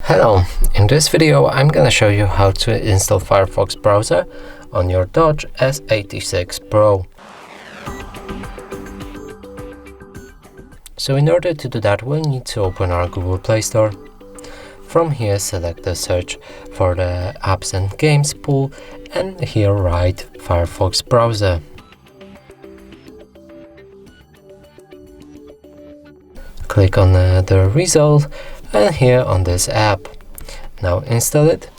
Hello, in this video I'm gonna show you how to install Firefox browser on your Doogee S86 Pro. So in order to do that, we'll need to open our Google Play Store. From here, select the search for the apps and games pool, and here write Firefox browser. Click on the result and here on this app. Now install it.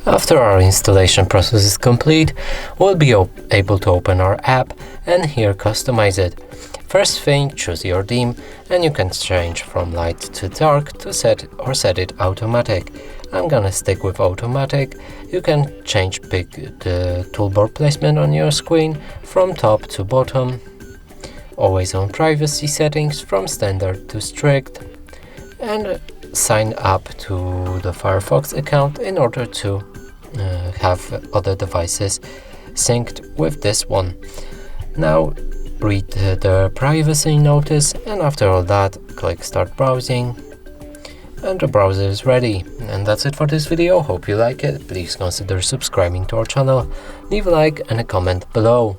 After our installation process is complete, we'll be able to open our app and here customize it. First thing, choose your theme, and you can change from light to dark to set it automatic. I'm gonna stick with automatic. You can change the toolbar placement on your screen from top to bottom. Always on privacy settings from standard to strict. And sign up to the Firefox account in order to have other devices synced with this one. Now read the privacy notice, and after all that, click start browsing, and the browser is ready. And that's it for this video. Hope you like it. Please consider subscribing to our channel, leave a like and a comment below.